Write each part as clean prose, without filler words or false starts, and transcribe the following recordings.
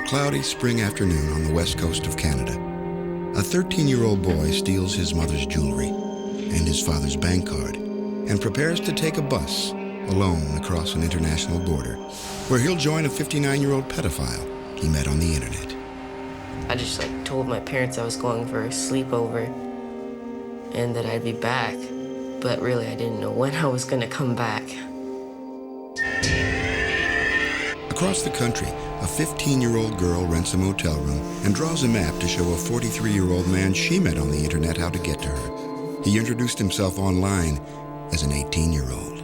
cloudy spring afternoon on the west coast of Canada. A 13-year-old boy steals his mother's jewelry and his father's bank card and prepares to take a bus alone across an international border where he'll join a 59-year-old pedophile he met on the internet. I just told my parents I was going for a sleepover and that I'd be back, but really I didn't know when I was gonna come back. Across the country, a 15-year-old girl rents a motel room and draws a map to show a 43-year-old man she met on the internet how to get to her. He introduced himself online as an 18-year-old.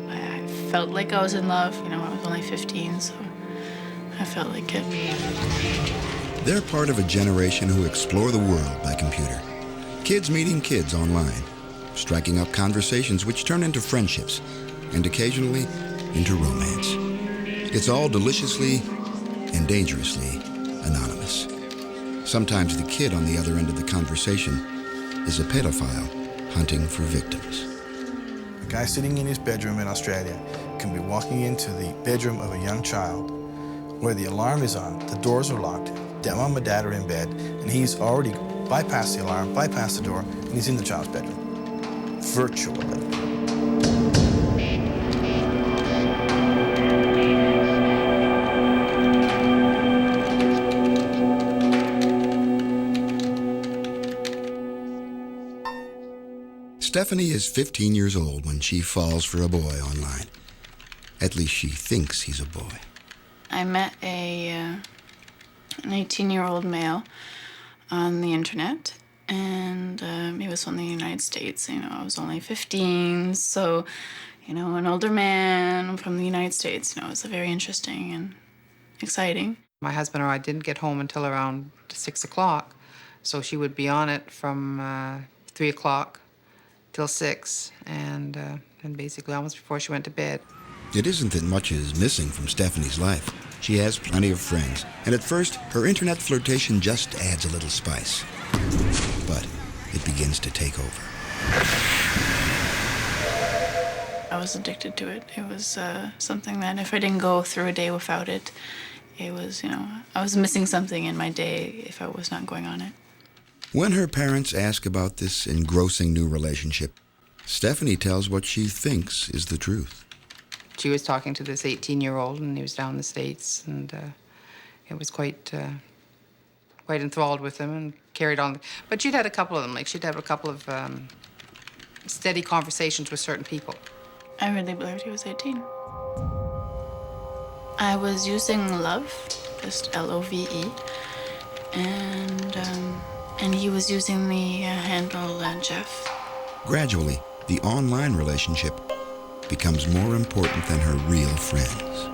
I felt like I was in love. I was only 15, so I felt like it. They're part of a generation who explore the world by computer. Kids meeting kids online, striking up conversations which turn into friendships, and occasionally into romance. It's all deliciously and dangerously anonymous. Sometimes the kid on the other end of the conversation is a pedophile hunting for victims. A guy sitting in his bedroom in Australia can be walking into the bedroom of a young child where the alarm is on, the doors are locked, mom and dad are in bed, and he's already bypassed the alarm, bypassed the door, and he's in the child's bedroom, virtually. Stephanie is 15 years old when she falls for a boy online. At least she thinks he's a boy. I met an 18-year-old male on the internet, and he was from the United States. I was only 15, so, an older man from the United States, it was very interesting and exciting. My husband or I didn't get home until around 6 o'clock, so she would be on it from 3 o'clock till 6, and basically almost before she went to bed. It isn't that much is missing from Stephanie's life. She has plenty of friends, and at first, her internet flirtation just adds a little spice. But it begins to take over. I was addicted to it. It was something that if I didn't go through a day without it, it was, I was missing something in my day if I was not going on it. When her parents ask about this engrossing new relationship, Stephanie tells what she thinks is the truth. She was talking to this 18-year-old, and he was down in the States, and it was quite enthralled with him and carried on. But she'd had a couple of them. She'd had a couple of steady conversations with certain people. I really believed he was 18. I was using Love, just L-O-V-E, and he was using the handle Jeff. Gradually, the online relationship becomes more important than her real friends.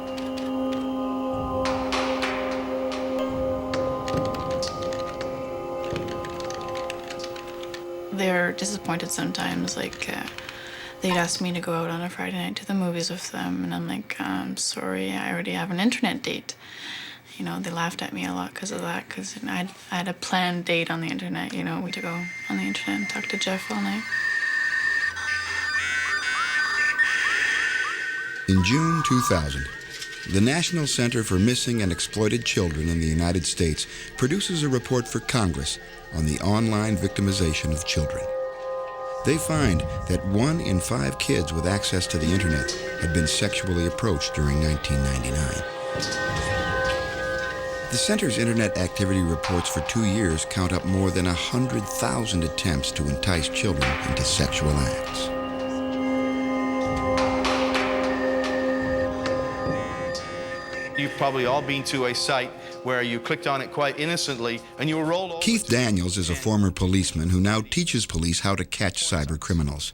They're disappointed sometimes, they'd ask me to go out on a Friday night to the movies with them, and I'm like, I'm sorry, I already have an internet date. They laughed at me a lot because of that, because I had a planned date on the internet, we to go on the internet and talk to Jeff all night. In June 2000, the National Center for Missing and Exploited Children in the United States produces a report for Congress on the online victimization of children. They find that 1 in 5 kids with access to the internet had been sexually approached during 1999. The center's internet activity reports for 2 years count up more than 100,000 attempts to entice children into sexual acts. You've probably all been to a site where you clicked on it quite innocently and you were rolled over. Keith Daniels is a former policeman who now teaches police how to catch cyber criminals.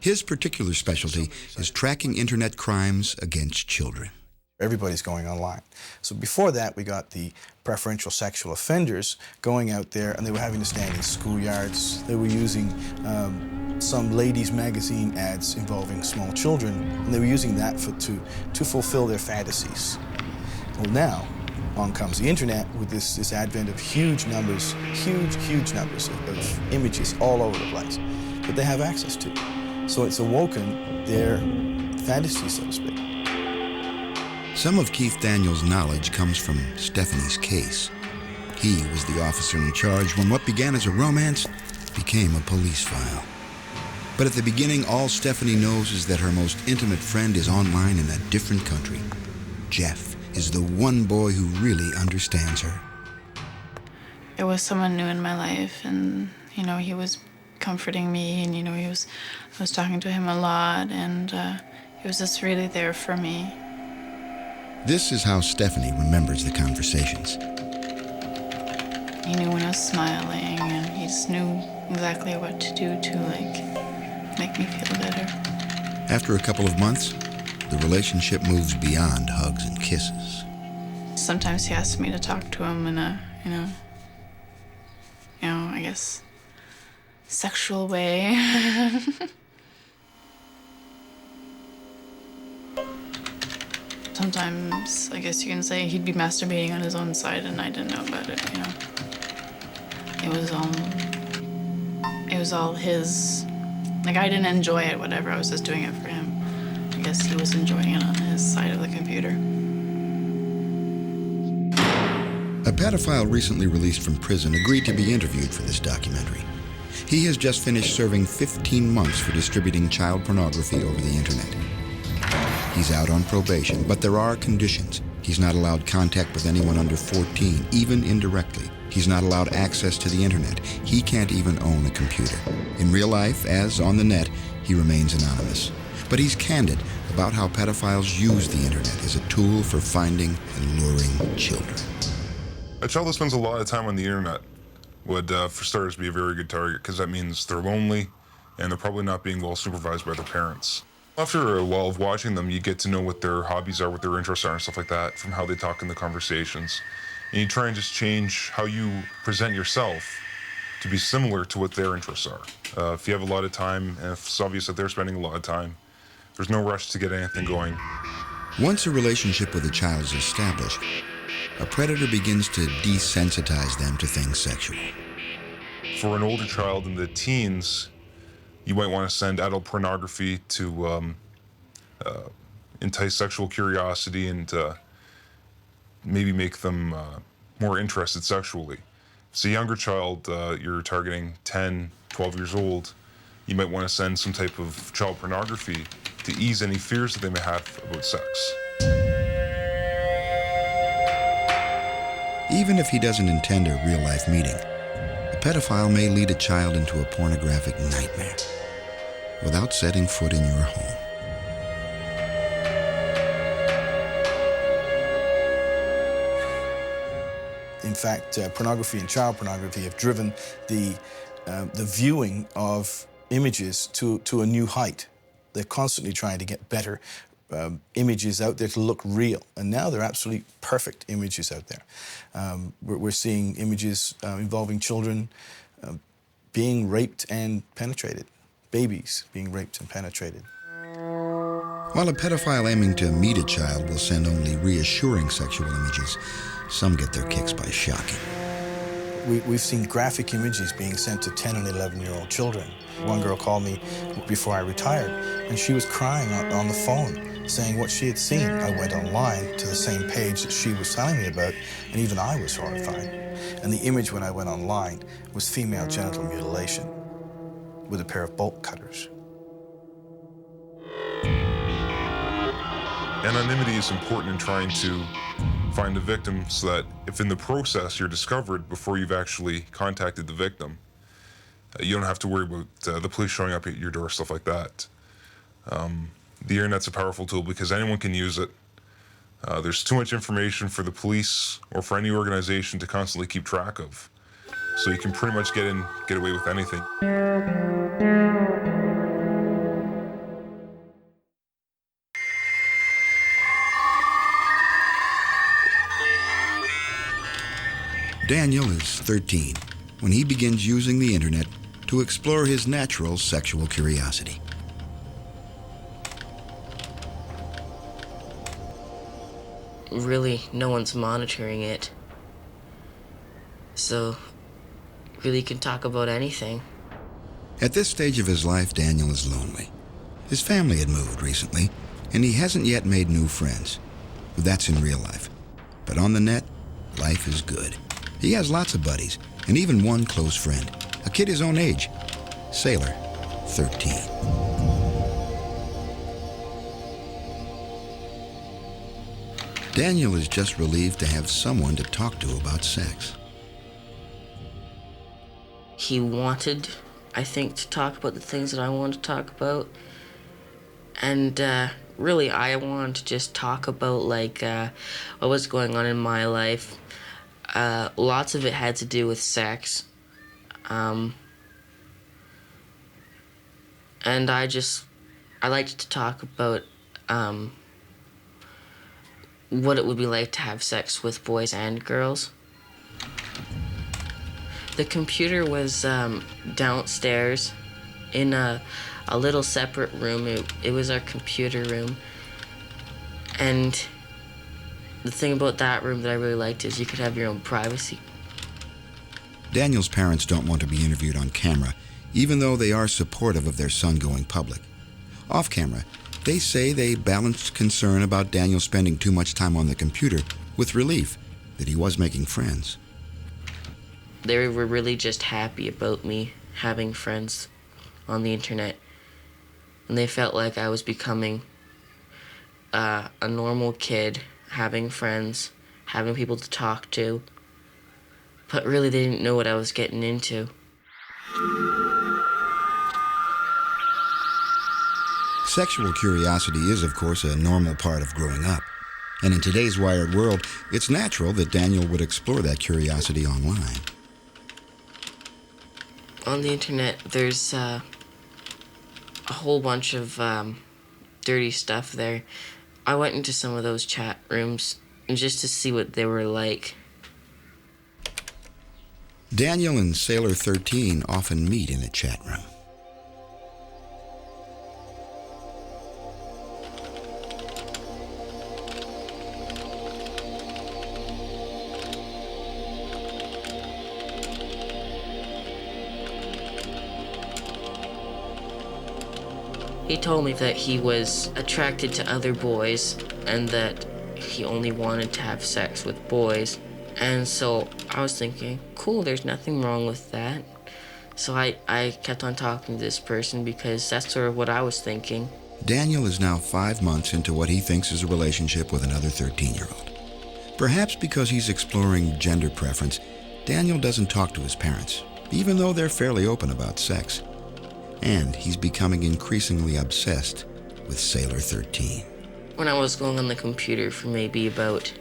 His particular specialty is tracking internet crimes against children. Everybody's going online. So before that, we got the preferential sexual offenders going out there, and they were having to stand in schoolyards. They were using some ladies' magazine ads involving small children, and they were using that to fulfill their fantasies. Well, now, on comes the internet with this advent of huge numbers of images all over the place that they have access to. So it's awoken their fantasy, so to speak. Some of Keith Daniels' knowledge comes from Stephanie's case. He was the officer in charge when what began as a romance became a police file. But at the beginning, all Stephanie knows is that her most intimate friend is online in a different country. Jeff is the one boy who really understands her. It was someone new in my life, and, he was comforting me, and, I was talking to him a lot, and he was just really there for me. This is how Stephanie remembers the conversations. He knew when I was smiling, and he just knew exactly what to do to, make me feel better. After a couple of months, the relationship moves beyond hugs and kisses. Sometimes he asked me to talk to him in a, I guess, sexual way. Sometimes, I guess you can say, he'd be masturbating on his own side and I didn't know about it, It was all his. I didn't enjoy it, whatever. I was just doing it for him. I guess he was enjoying it on his side of the computer. A pedophile recently released from prison agreed to be interviewed for this documentary. He has just finished serving 15 months for distributing child pornography over the internet. He's out on probation, but there are conditions. He's not allowed contact with anyone under 14, even indirectly. He's not allowed access to the internet. He can't even own a computer. In real life, as on the net, he remains anonymous. But he's candid about how pedophiles use the internet as a tool for finding and luring children. A child that spends a lot of time on the internet would, for starters, be a very good target, because that means they're lonely and they're probably not being well supervised by their parents. After a while of watching them, you get to know what their hobbies are, what their interests are, and stuff like that from how they talk in the conversations. And you try and just change how you present yourself to be similar to what their interests are. If you have a lot of time, and if it's obvious that they're spending a lot of time, there's no rush to get anything going. Once a relationship with a child is established, a predator begins to desensitize them to things sexual. For an older child in the teens, you might want to send adult pornography to entice sexual curiosity and maybe make them more interested sexually. If it's a younger child, you're targeting 10, 12 years old, you might want to send some type of child pornography to ease any fears that they may have about sex. Even if he doesn't intend a real-life meeting, a pedophile may lead a child into a pornographic nightmare without setting foot in your home. In fact, pornography and child pornography have driven the viewing of images to a new height. They're constantly trying to get better images out there to look real, and now they're absolutely perfect images out there. We're seeing images involving children being raped and penetrated, babies being raped and penetrated. While a pedophile aiming to meet a child will send only reassuring sexual images, some get their kicks by shocking. We've seen graphic images being sent to 10 and 11-year-old children. One girl called me before I retired, and she was crying on the phone, saying what she had seen. I went online to the same page that she was telling me about, and even I was horrified. And the image when I went online was female genital mutilation with a pair of bolt cutters. Anonymity is important in trying to find a victim so that if in the process you're discovered before you've actually contacted the victim, you don't have to worry about the police showing up at your door, stuff like that. The internet's a powerful tool because anyone can use it. There's too much information for the police or for any organization to constantly keep track of. So you can pretty much get away with anything. Daniel is 13 when he begins using the internet to explore his natural sexual curiosity. Really, no one's monitoring it. So, really can talk about anything. At this stage of his life, Daniel is lonely. His family had moved recently, and he hasn't yet made new friends. That's in real life. But on the net, life is good. He has lots of buddies, and even one close friend, a kid his own age, Sailor, 13. Daniel is just relieved to have someone to talk to about sex. He wanted, I think, to talk about the things that I wanted to talk about. And really, I wanted to just talk about, like, what was going on in my life. Lots of it had to do with sex. And I liked to talk about what it would be like to have sex with boys and girls. The computer was downstairs in a little separate room. It was our computer room. And the thing about that room that I really liked is you could have your own privacy. Daniel's parents don't want to be interviewed on camera, even though they are supportive of their son going public. Off camera, they say they balanced concern about Daniel spending too much time on the computer with relief that he was making friends. They were really just happy about me having friends on the internet. And they felt like I was becoming a normal kid, having friends, having people to talk to. But really, they didn't know what I was getting into. Sexual curiosity is, of course, a normal part of growing up. And in today's wired world, it's natural that Daniel would explore that curiosity online. On the internet, there's a whole bunch of dirty stuff there. I went into some of those chat rooms just to see what they were like. Daniel and Sailor 13 often meet in a chat room. He told me that he was attracted to other boys and that he only wanted to have sex with boys. And so I was thinking, cool, there's nothing wrong with that. So I kept on talking to this person because that's sort of what I was thinking. Daniel is now 5 months into what he thinks is a relationship with another 13-year-old. Perhaps because he's exploring gender preference, Daniel doesn't talk to his parents, even though they're fairly open about sex. And he's becoming increasingly obsessed with Sailor 13. When I was going on the computer for maybe about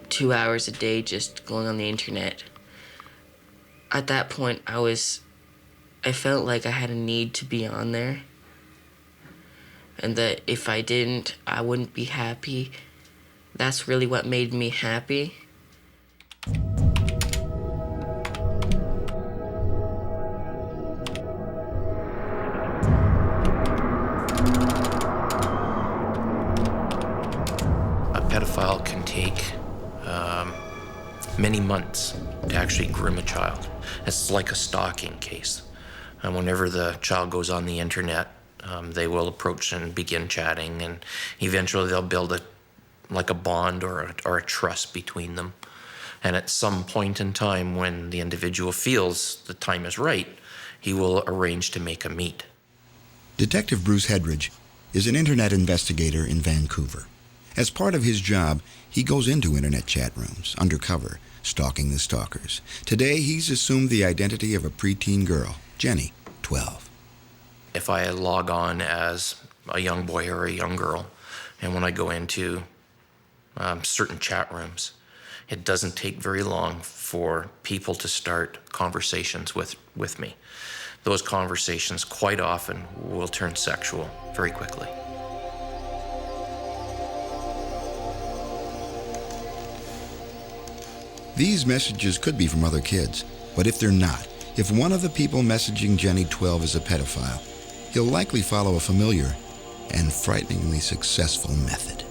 2 hours a day just going on the internet, at that point I felt like I had a need to be on there. And that if I didn't, I wouldn't be happy. That's really what made me happy. Pedophile can take many months to actually groom a child. It's like a stalking case. And whenever the child goes on the internet, they will approach and begin chatting, and eventually they'll build a bond or a trust between them. And at some point in time when the individual feels the time is right, he will arrange to make a meet. Detective Bruce Hedridge is an internet investigator in Vancouver. As part of his job, he goes into internet chat rooms, undercover, stalking the stalkers. Today, he's assumed the identity of a preteen girl, Jenny, 12. If I log on as a young boy or a young girl, and when I go into certain chat rooms, it doesn't take very long for people to start conversations with me. Those conversations quite often will turn sexual very quickly. These messages could be from other kids, but if they're not, if one of the people messaging Jenny 12 is a pedophile, he'll likely follow a familiar and frighteningly successful method.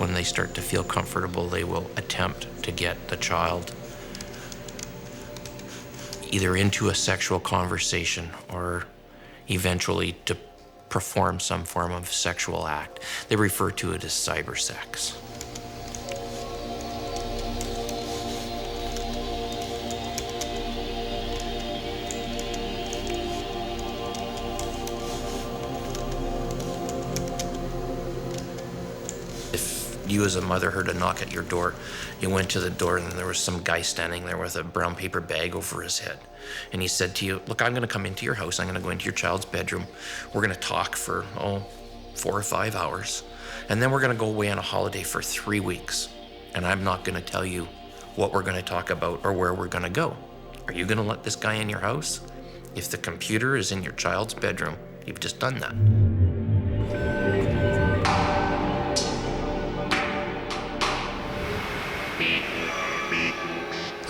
When they start to feel comfortable, they will attempt to get the child either into a sexual conversation or eventually to perform some form of sexual act. They refer to it as cybersex. You as a mother heard a knock at your door, you went to the door and there was some guy standing there with a brown paper bag over his head. And he said to you, look, I'm gonna come into your house, I'm gonna go into your child's bedroom, we're gonna talk for, 4 or 5 hours, and then we're gonna go away on a holiday for 3 weeks. And I'm not gonna tell you what we're gonna talk about or where we're gonna go. Are you gonna let this guy in your house? If the computer is in your child's bedroom, you've just done that.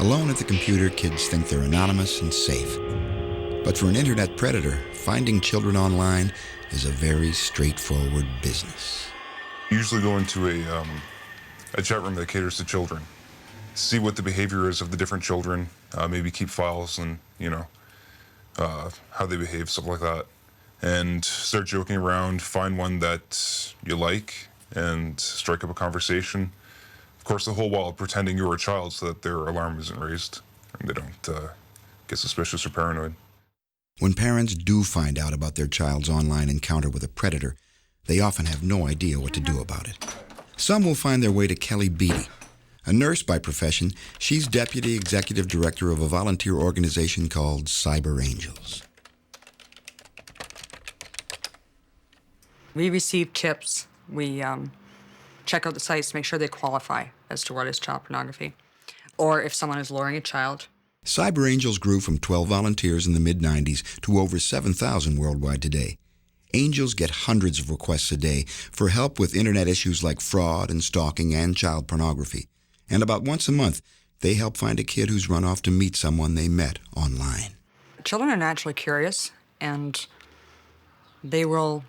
Alone at the computer, kids think they're anonymous and safe. But for an internet predator, finding children online is a very straightforward business. Usually go into a chat room that caters to children. See what the behavior is of the different children, maybe keep files and, how they behave, stuff like that. And start joking around, find one that you like, and strike up a conversation. Of course, the whole while pretending you're a child so that their alarm isn't raised and they don't get suspicious or paranoid. When parents do find out about their child's online encounter with a predator, they often have no idea what to do about it. Some will find their way to Kelly Beatty. A nurse by profession, she's deputy executive director of a volunteer organization called Cyber Angels. We receive tips. We check out the sites to make sure they qualify as to what is child pornography, or if someone is luring a child. Cyber Angels grew from 12 volunteers in the mid-90s to over 7,000 worldwide today. Angels get hundreds of requests a day for help with internet issues like fraud and stalking and child pornography. And about once a month, they help find a kid who's run off to meet someone they met online. Children are naturally curious, and they will,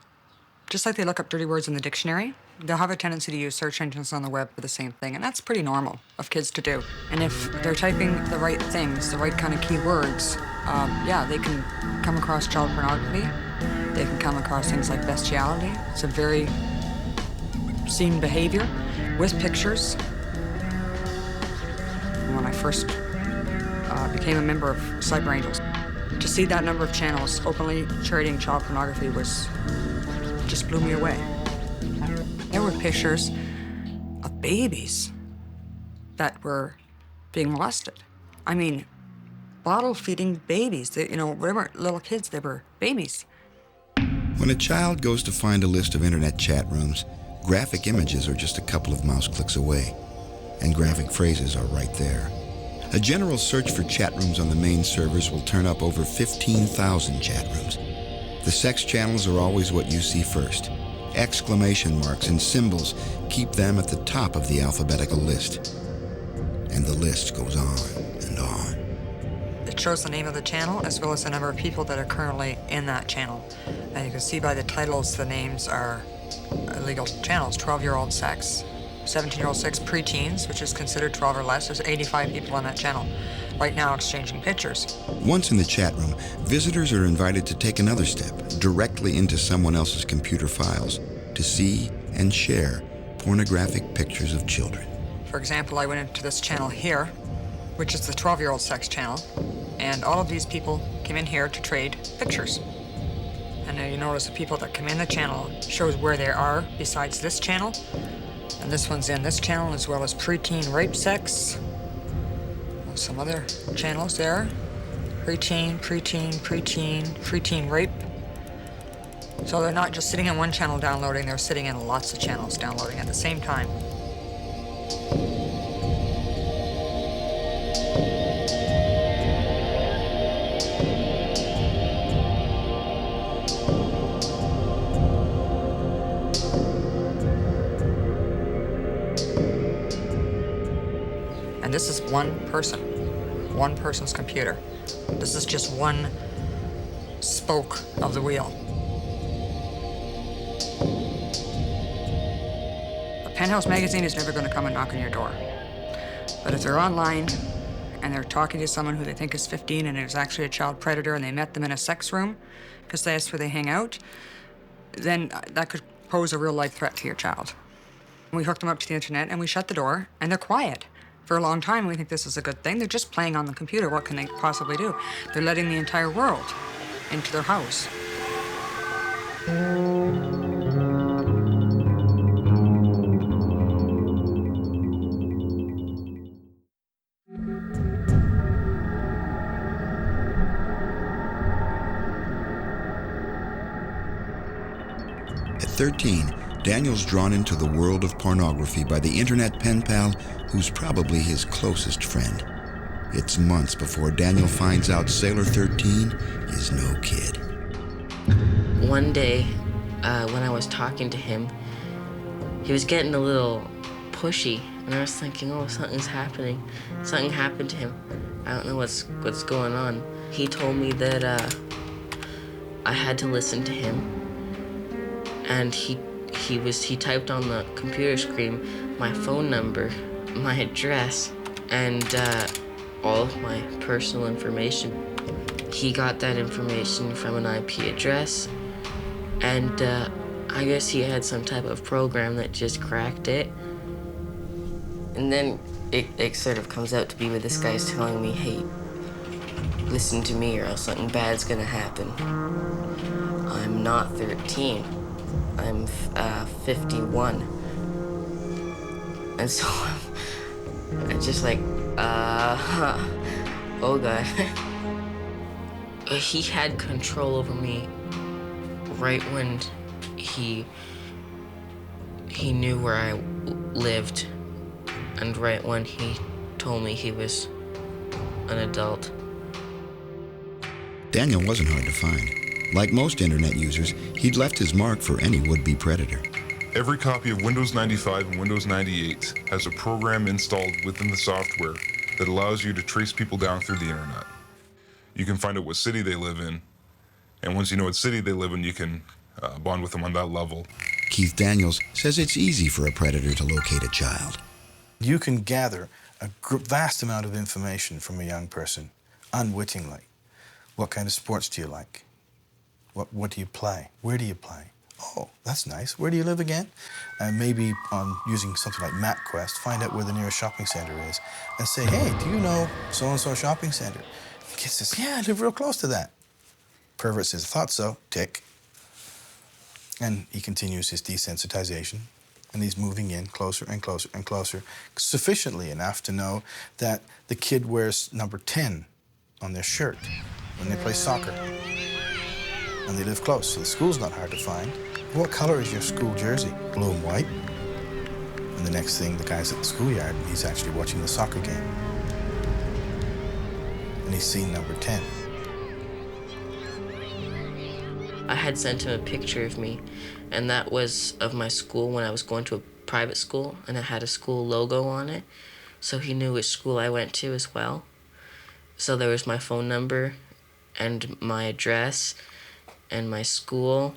just like they look up dirty words in the dictionary, they'll have a tendency to use search engines on the web for the same thing, and that's pretty normal of kids to do. And if they're typing the right things, the right kind of keywords, they can come across child pornography. They can come across things like bestiality. It's a very obscene behavior with pictures. When I first became a member of Cyber Angels, to see that number of channels openly trading child pornography just blew me away. There were pictures of babies that were being molested. I mean, bottle-feeding babies. They weren't little kids, they were babies. When a child goes to find a list of internet chat rooms, graphic images are just a couple of mouse clicks away, and graphic phrases are right there. A general search for chat rooms on the main servers will turn up over 15,000 chat rooms. The sex channels are always what you see first. Exclamation marks and symbols keep them at the top of the alphabetical list. And the list goes on and on. It shows the name of the channel as well as the number of people that are currently in that channel. And you can see by the titles, the names are illegal channels: 12-year-old sex, 17-year-old sex, preteens, which is considered 12 or less. There's 85 people on that channel right now exchanging pictures. Once in the chat room, visitors are invited to take another step directly into someone else's computer files to see and share pornographic pictures of children. For example, I went into this channel here, which is the 12-year-old sex channel, and all of these people came in here to trade pictures. And now you notice the people that come in the channel shows where they are besides this channel. And this one's in this channel, as well as preteen rape sex. Some other channels there. Preteen rape. So they're not just sitting in one channel downloading, they're sitting in lots of channels downloading at the same time. And this is one person's computer. This is just one spoke of the wheel. A Penthouse magazine is never going to come and knock on your door. But if they're online and they're talking to someone who they think is 15 and is actually a child predator and they met them in a sex room, because that's where they hang out, then that could pose a real life threat to your child. We hook them up to the internet and we shut the door, and they're quiet. For a long time, we think this is a good thing. They're just playing on the computer. What can they possibly do? They're letting the entire world into their house. At 13, Daniel's drawn into the world of pornography by the internet pen pal who's probably his closest friend. It's months before Daniel finds out Sailor 13 is no kid. One day, when I was talking to him, he was getting a little pushy, and I was thinking, oh, something's happening. Something happened to him. I don't know what's going on. He told me that I had to listen to him, and he typed on the computer screen my phone number, my address, and all of my personal information. He got that information from an IP address, and I guess he had some type of program that just cracked it. And then it sort of comes out to be where this guy's telling me, hey, listen to me or else something bad's gonna happen. I'm not 13. I'm 51. And so I'm just like, oh God. He had control over me right when he knew where I lived, and right when he told me he was an adult. Daniel wasn't hard to find. Like most internet users, he'd left his mark for any would-be predator. Every copy of Windows 95 and Windows 98 has a program installed within the software that allows you to trace people down through the internet. You can find out what city they live in, and once you know what city they live in, you can bond with them on that level. Keith Daniels says it's easy for a predator to locate a child. You can gather a vast amount of information from a young person unwittingly. What kind of sports do you like? What do you play? Where do you play? Oh, that's nice. Where do you live again? And maybe using something like MapQuest, find out where the nearest shopping center is and say, hey, do you know so-and-so shopping center? Kid says, yeah, I live real close to that. Pervert says, thought so, tick. And he continues his desensitization, and he's moving in closer and closer and closer, sufficiently enough to know that the kid wears number 10 on their shirt when they play soccer. And they live close, so the school's not hard to find. What color is your school jersey? Blue and white. And the next thing, the guy's at the schoolyard, and he's actually watching the soccer game. And he's seen number 10. I had sent him a picture of me, and that was of my school when I was going to a private school, and it had a school logo on it, so he knew which school I went to as well. So there was my phone number and my address and my school.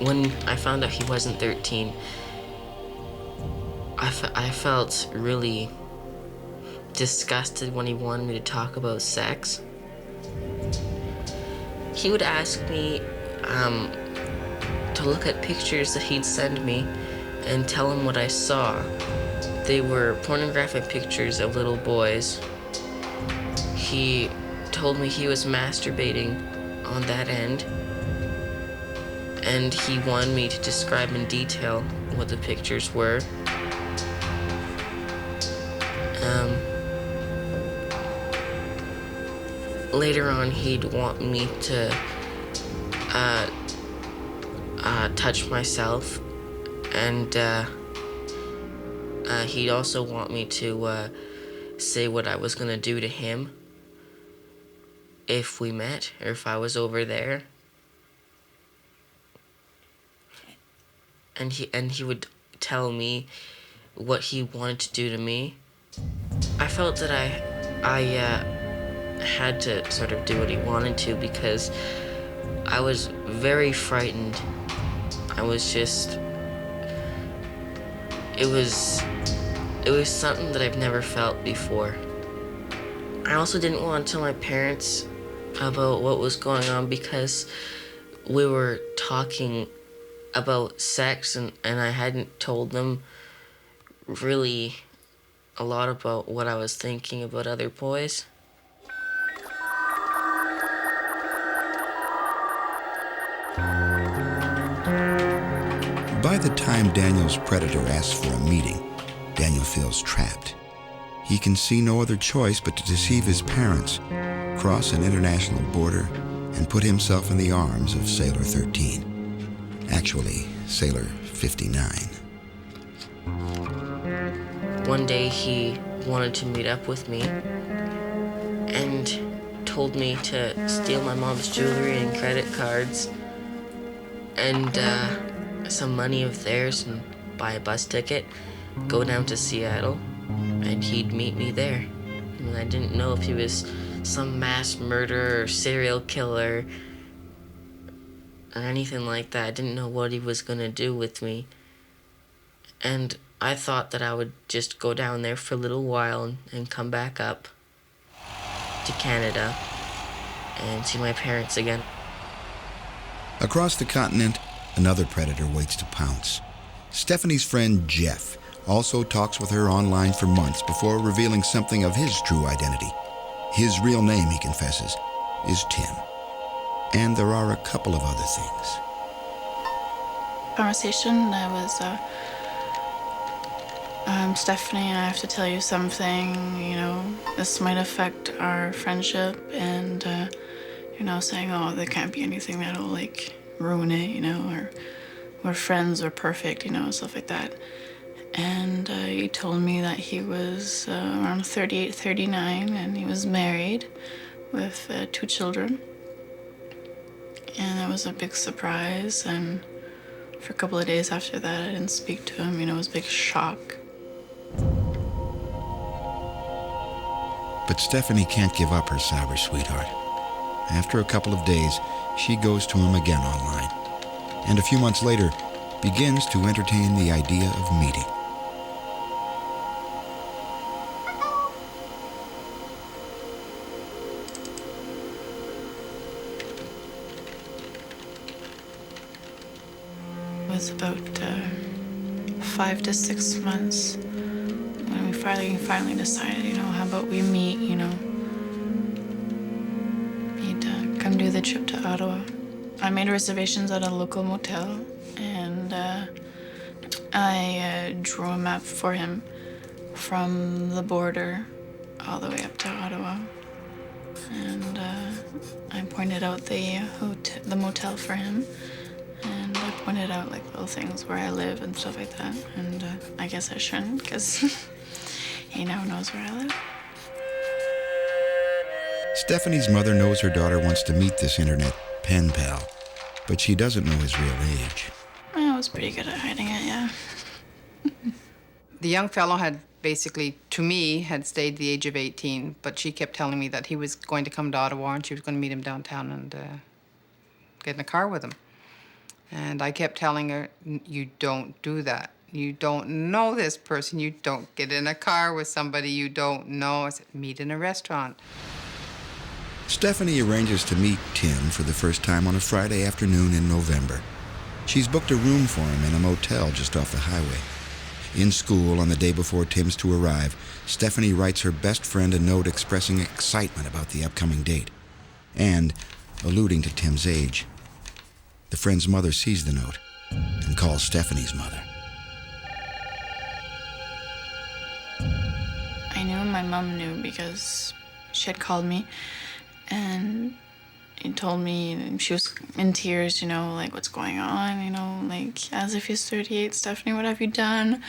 When I found out he wasn't 13, I felt really disgusted when he wanted me to talk about sex. He would ask me to look at pictures that he'd send me and tell him what I saw. They were pornographic pictures of little boys. He told me he was masturbating on that end, and he wanted me to describe in detail what the pictures were. Later on, he'd want me to touch myself, and he'd also want me to say what I was gonna do to him if we met or if I was over there. And he would tell me what he wanted to do to me. I felt that I had to sort of do what he wanted to, because I was very frightened. I was just, it was something that I've never felt before. I also didn't want to tell my parents about what was going on because we were talking about sex and I hadn't told them really a lot about what I was thinking about other boys. By the time Daniel's predator asks for a meeting, Daniel feels trapped. He can see no other choice but to deceive his parents, cross an international border, and put himself in the arms of Sailor 13. Actually, Sailor 59. One day he wanted to meet up with me and told me to steal my mom's jewelry and credit cards and some money of theirs and buy a bus ticket, go down to Seattle, and he'd meet me there. And I didn't know if he was some mass murderer or serial killer or anything like that. I didn't know what he was gonna do with me. And I thought that I would just go down there for a little while and come back up to Canada and see my parents again. Across the continent, another predator waits to pounce. Stephanie's friend Jeff also talks with her online for months before revealing something of his true identity. His real name, he confesses, is Tim. And there are a couple of other things. Conversation that was, Stephanie, I have to tell you something, this might affect our friendship, and, saying, oh, there can't be anything that'll, ruin it, or we're friends, we're perfect, stuff like that. And he told me that he was around 38, 39, and he was married with 2 children. And that was a big surprise, and for a couple of days after that, I didn't speak to him. It was a big shock. But Stephanie can't give up her sour sweetheart. After a couple of days, she goes to him again online, and a few months later, begins to entertain the idea of meeting. It was about 5 to 6 months when we finally decided, how about we meet, he'd come do the trip to Ottawa. I made reservations at a local motel, and I drew a map for him from the border all the way up to Ottawa. And I pointed out the motel for him. And I pointed out little things where I live and stuff like that. And I guess I shouldn't, because he now knows where I live. Stephanie's mother knows her daughter wants to meet this internet pen pal, but she doesn't know his real age. I was pretty good at hiding it, yeah. The young fellow had basically, to me, had stayed the age of 18, but she kept telling me that he was going to come to Ottawa and she was going to meet him downtown and get in a car with him. And I kept telling her, you don't do that. You don't know this person. You don't get in a car with somebody you don't know. I said, meet in a restaurant. Stephanie arranges to meet Tim for the first time on a Friday afternoon in November. She's booked a room for him in a motel just off the highway. In school, on the day before Tim's to arrive, Stephanie writes her best friend a note expressing excitement about the upcoming date and alluding to Tim's age. The friend's mother sees the note and calls Stephanie's mother. I knew my mom knew because she had called me and he told me, and she was in tears, what's going on, as if he's 38, Stephanie, what have you done?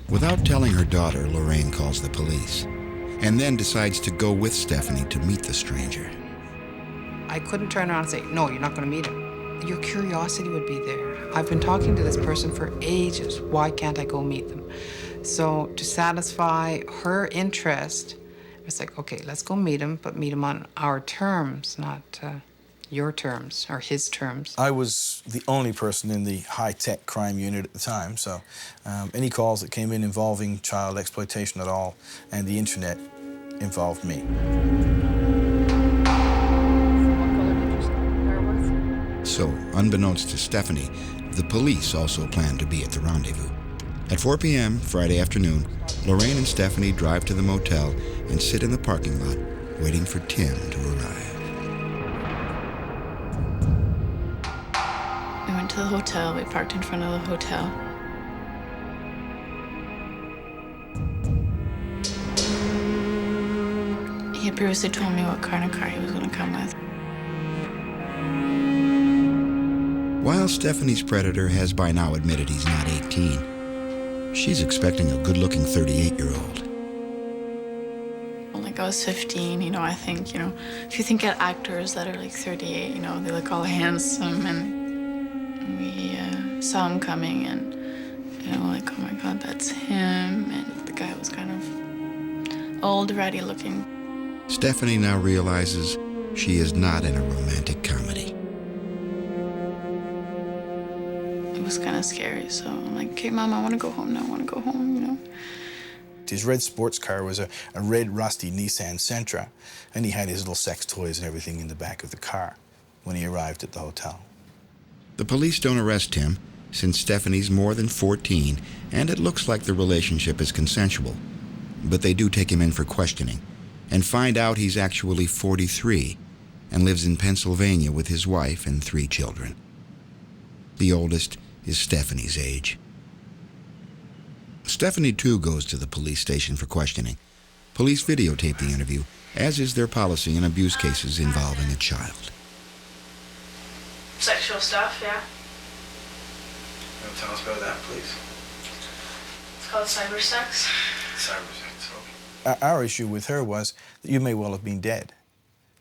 Without telling her daughter, Lorraine calls the police and then decides to go with Stephanie to meet the stranger. I couldn't turn around and say, no, you're not going to meet him. Your curiosity would be there. I've been talking to this person for ages. Why can't I go meet them? So to satisfy her interest, it's like, okay, let's go meet him, but meet him on our terms, not your terms or his terms? I was the only person in the high-tech crime unit at the time, so any calls that came in involving child exploitation at all and the internet involved me. So, unbeknownst to Stephanie, the police also planned to be at the rendezvous. At 4 p.m. Friday afternoon, Lorraine and Stephanie drive to the motel and sit in the parking lot, waiting for Tim to arrive. We went to the hotel. We parked in front of the hotel. He had previously told me what kind of car he was going to come with. While Stephanie's predator has by now admitted he's not 18, she's expecting a good-looking 38-year-old. Like I was 15, I think, if you think of actors that are like 38, they look all handsome, and we saw him coming, and, like, oh my God, that's him, and the guy was kind of old, ratty looking. Stephanie now realizes she is not in a romantic comedy. It was kind of scary, so I'm like, okay, Mom, I want to go home now. I want to go home, His red sports car was a red, rusty Nissan Sentra, and he had his little sex toys and everything in the back of the car when he arrived at the hotel. The police don't arrest him, since Stephanie's more than 14, and it looks like the relationship is consensual. But they do take him in for questioning, and find out he's actually 43, and lives in Pennsylvania with his wife and 3 children. The oldest is Stephanie's age. Stephanie, too, goes to the police station for questioning. Police videotape the interview, as is their policy in abuse cases involving a child. Sexual stuff, yeah. Tell us about that, please. It's called cyber sex. Cyber sex, okay. Our issue with her was that you may well have been dead.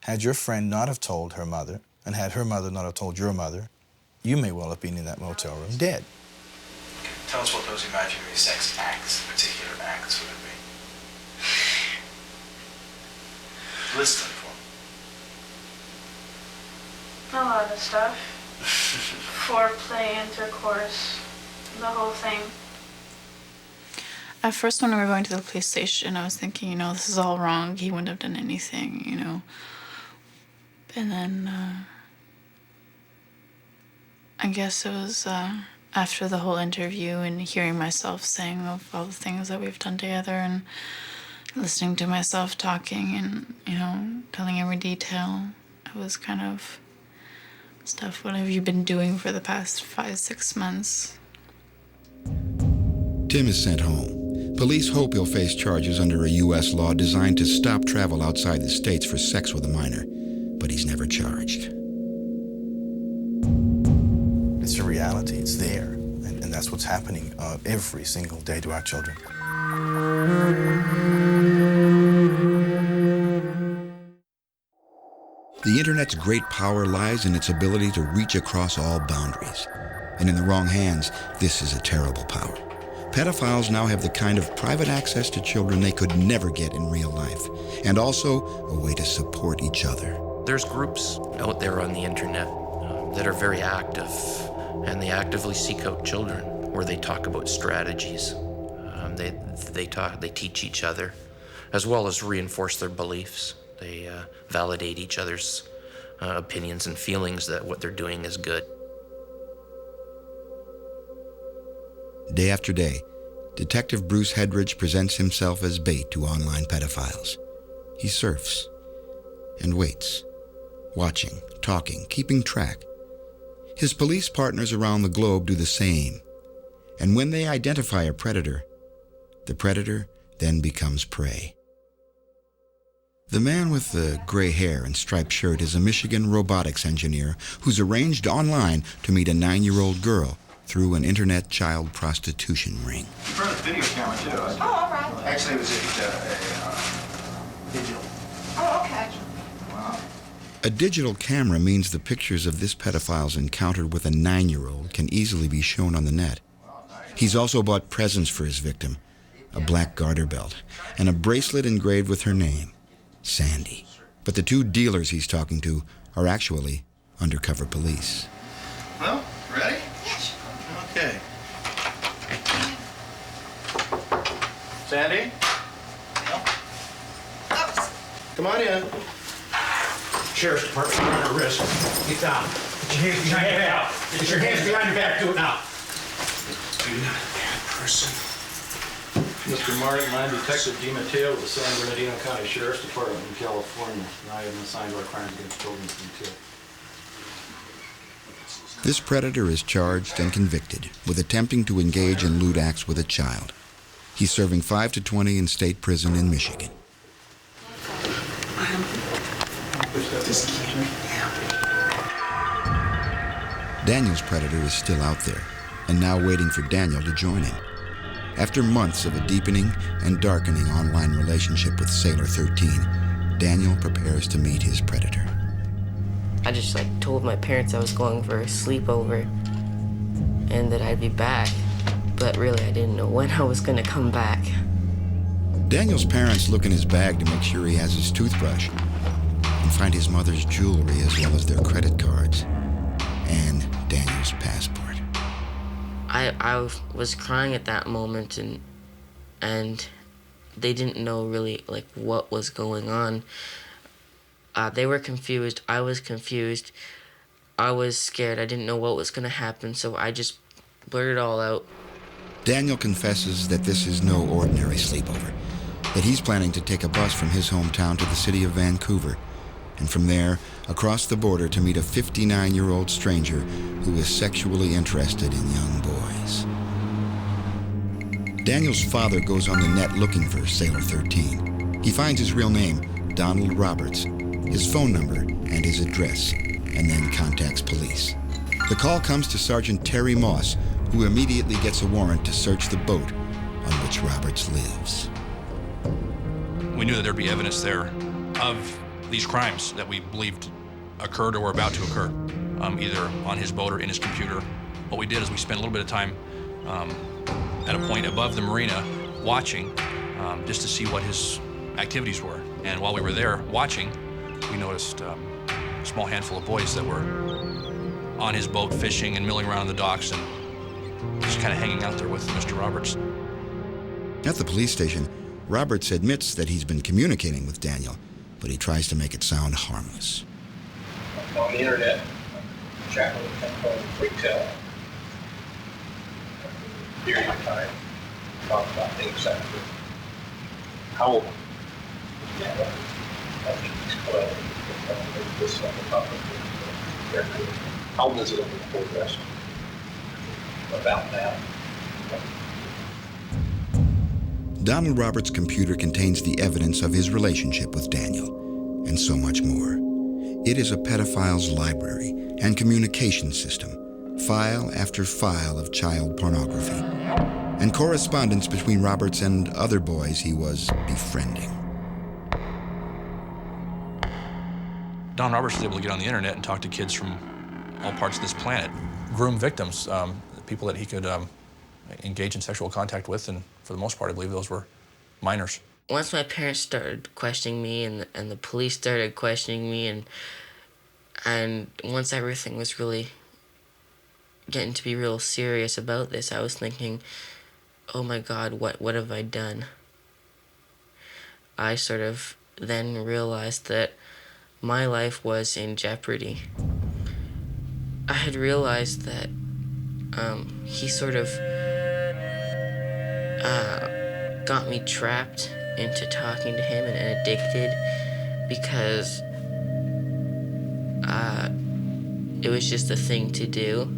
Had your friend not have told her mother, and had her mother not have told your mother, you may well have been in that motel room dead. Tell us what those imaginary sex acts, particular acts, would have been. List them for me. A lot of stuff. Foreplay, intercourse, the whole thing. At first, when we were going to the police station, I was thinking, this is all wrong. He wouldn't have done anything, And then, I guess it was after the whole interview and hearing myself saying of all the things that we've done together and listening to myself talking and, telling every detail, it was kind of stuff. What have you been doing for the past 5-6 months? Tim is sent home. Police hope he'll face charges under a U.S. law designed to stop travel outside the states for sex with a minor, but he's never charged. It's a reality. It's there. And that's what's happening every single day to our children. The internet's great power lies in its ability to reach across all boundaries. And in the wrong hands, this is a terrible power. Pedophiles now have the kind of private access to children they could never get in real life, and also a way to support each other. There's groups out there on the internet that are very active, and they actively seek out children where they talk about strategies. They teach each other, as well as reinforce their beliefs. They validate each other's opinions and feelings that what they're doing is good. Day after day, Detective Bruce Hedridge presents himself as bait to online pedophiles. He surfs and waits, watching, talking, keeping track. His police partners around the globe do the same. And when they identify a predator, the predator then becomes prey. The man with the gray hair and striped shirt is a Michigan robotics engineer who's arranged online to meet a 9-year-old girl through an internet child prostitution ring. You brought a video camera too. Oh, all right. Actually, it was digital. Oh, okay. Wow. A digital camera means the pictures of this pedophile's encounter with a 9-year-old can easily be shown on the net. He's also bought presents for his victim, a black garter belt, and a bracelet engraved with her name, Sandy. But the 2 dealers he's talking to are actually undercover police. Well, ready? Yes. Okay. Sandy? Come on in. Sheriff's Department, you're under arrest. Get down. Get your hands behind your back. Get your hands behind your back. Do it now. You're not a bad person. Mr. Martin, I'm Detective DiMatteo with the San Bernardino County Sheriff's Department in California. And I have been assigned to our crimes against children detail. This predator is charged and convicted with attempting to engage in lewd acts with a child. He's serving 5 to 20 in state prison in Michigan. Daniel's predator is still out there, and now waiting for Daniel to join him. After months of a deepening and darkening online relationship with Sailor 13, Daniel prepares to meet his predator. I just told my parents I was going for a sleepover and that I'd be back, but really I didn't know when I was gonna come back. Daniel's parents look in his bag to make sure he has his toothbrush and find his mother's jewelry as well as their credit cards and Daniel's passport. I was crying at that moment, and they didn't know really what was going on. They were confused. I was confused. I was scared. I didn't know what was gonna happen, so I just blurted it all out. Daniel confesses that this is no ordinary sleepover, that he's planning to take a bus from his hometown to the city of Vancouver, and from there, across the border to meet a 59-year-old stranger who is sexually interested in young boys. Daniel's father goes on the net looking for Sailor 13. He finds his real name, Donald Roberts, his phone number, and his address, and then contacts police. The call comes to Sergeant Terry Moss, who immediately gets a warrant to search the boat on which Roberts lives. We knew that there'd be evidence there of these crimes that we believed occurred or were about to occur, either on his boat or in his computer. What we did is we spent a little bit of time at a point above the marina watching, just to see what his activities were. And while we were there watching, we noticed a small handful of boys that were on his boat fishing and milling around the docks and just kind of hanging out there with Mr. Roberts. At the police station, Roberts admits that he's been communicating with Daniel, but he tries to make it sound harmless. On the internet, chatting with them called Freaktel. Period of time, talk about things that how old? Yeah, I think he's 12. This on the topic. How old is it on the full rest? About that. Donald Roberts' computer contains the evidence of his relationship with Daniel, and so much more. It is a pedophile's library and communication system, file after file of child pornography, and correspondence between Roberts and other boys he was befriending. Don Roberts was able to get on the internet and talk to kids from all parts of this planet, groom victims, people that he could engage in sexual contact with, and for the most part, I believe those were minors. Once my parents started questioning me and the police started questioning me, and once everything was really getting to be real serious about this, I was thinking, oh my God, what have I done? I sort of then realized that my life was in jeopardy. I had realized that he sort of got me trapped into talking to him and addicted because it was just a thing to do.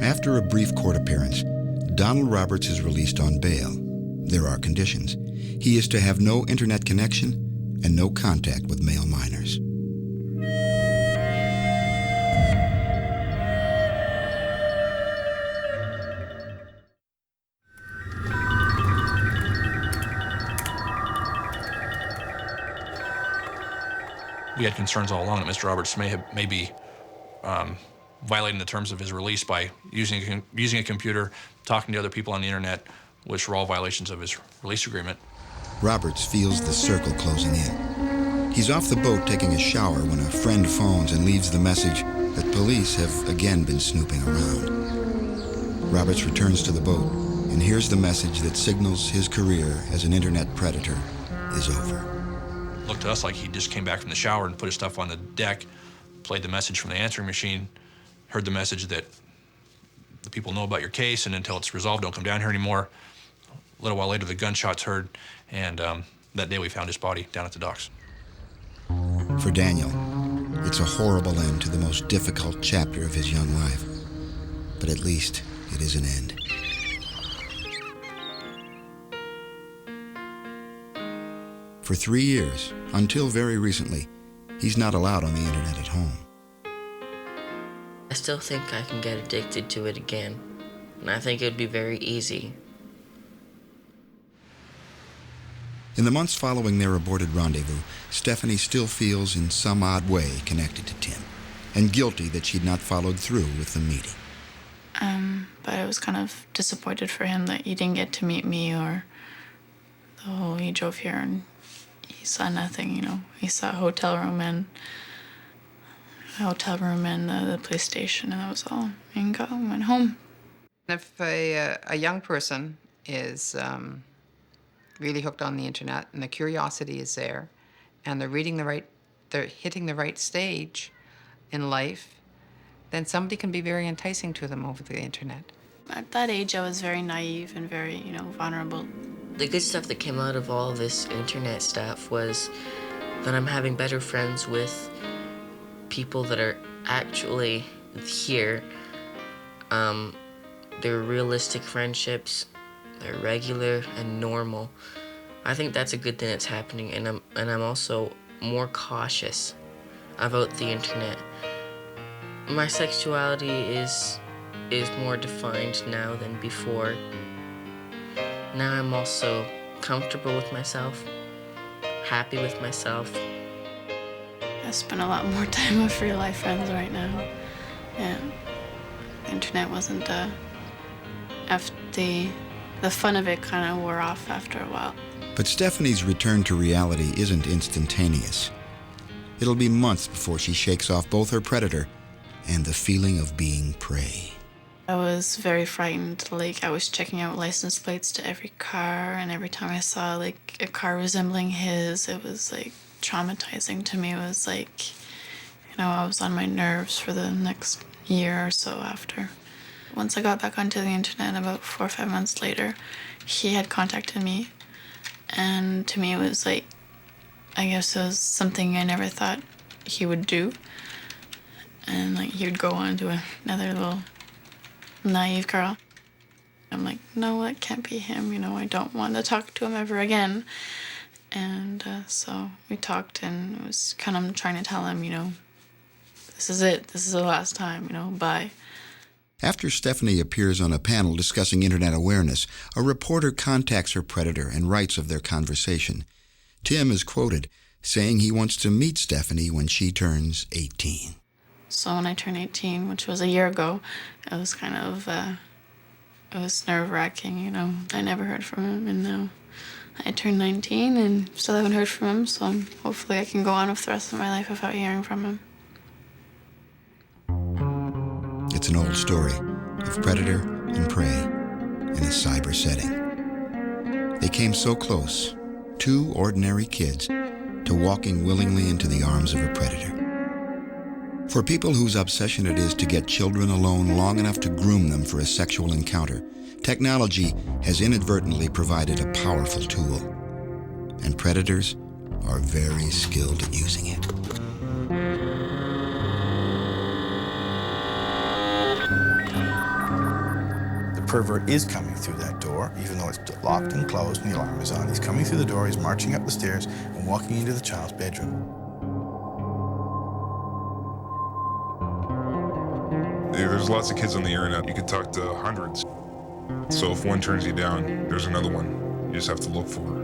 After a brief court appearance, Donald Roberts is released on bail. There are conditions. He is to have no internet connection and no contact with male minors. We had concerns all along that Mr. Roberts may be violating the terms of his release by using a computer, talking to other people on the internet, which were all violations of his release agreement. Roberts feels the circle closing in. He's off the boat taking a shower when a friend phones and leaves the message that police have again been snooping around. Roberts returns to the boat and hears the message that signals his career as an internet predator is over. Looked to us like he just came back from the shower and put his stuff on the deck, played the message from the answering machine, heard the message that the people know about your case, and until it's resolved, don't come down here anymore. A little while later, the gunshots heard, and that day we found his body down at the docks. For Daniel, it's a horrible end to the most difficult chapter of his young life. But at least it is an end. For 3 years, until very recently, he's not allowed on the internet at home. I still think I can get addicted to it again, and I think it would be very easy. In the months following their aborted rendezvous, Stephanie still feels in some odd way connected to Tim, and guilty that she'd not followed through with the meeting. But I was kind of disappointed for him that he didn't get to meet me, or the whole, he drove here and he saw nothing, you know. He saw a hotel room and the police station, and that was all. And went home. If a young person is really hooked on the internet and the curiosity is there, and they're hitting the right stage in life, then somebody can be very enticing to them over the internet. At that age, I was very naive and very, vulnerable. The good stuff that came out of all this internet stuff was that I'm having better friends with people that are actually here. They're realistic friendships. They're regular and normal. I think that's a good thing that's happening, and I'm also more cautious about the internet. My sexuality is more defined now than before. Now I'm also comfortable with myself, happy with myself. I spend a lot more time with real life friends right now. Yeah, the internet wasn't the fun of it kind of wore off after a while. But Stephanie's return to reality isn't instantaneous. It'll be months before she shakes off both her predator and the feeling of being prey. I was very frightened. I was checking out license plates to every car, and every time I saw a car resembling his, it was traumatizing to me. It was I was on my nerves for the next year or so after. Once I got back onto the internet, about 4 or 5 months later, he had contacted me, and to me it was I guess it was something I never thought he would do. And he would go on to another little naive girl. I'm like, no, that can't be him. I don't want to talk to him ever again. And so we talked, and it was kind of trying to tell him, this is it. This is the last time, bye. After Stephanie appears on a panel discussing internet awareness, a reporter contacts her predator and writes of their conversation. Tim is quoted saying he wants to meet Stephanie when she turns 18. So when I turned 18, which was a year ago, it was kind of, it was nerve-wracking, I never heard from him, and now I turned 19 and still haven't heard from him, so hopefully I can go on with the rest of my life without hearing from him. It's an old story of predator and prey in a cyber setting. They came so close, 2 ordinary kids, to walking willingly into the arms of a predator. For people whose obsession it is to get children alone long enough to groom them for a sexual encounter, technology has inadvertently provided a powerful tool, and predators are very skilled at using it. The pervert is coming through that door, even though it's locked and closed and the alarm is on. He's coming through the door, he's marching up the stairs and walking into the child's bedroom. There's lots of kids on the internet. You could talk to hundreds. So if one turns you down, there's another one. You just have to look for her.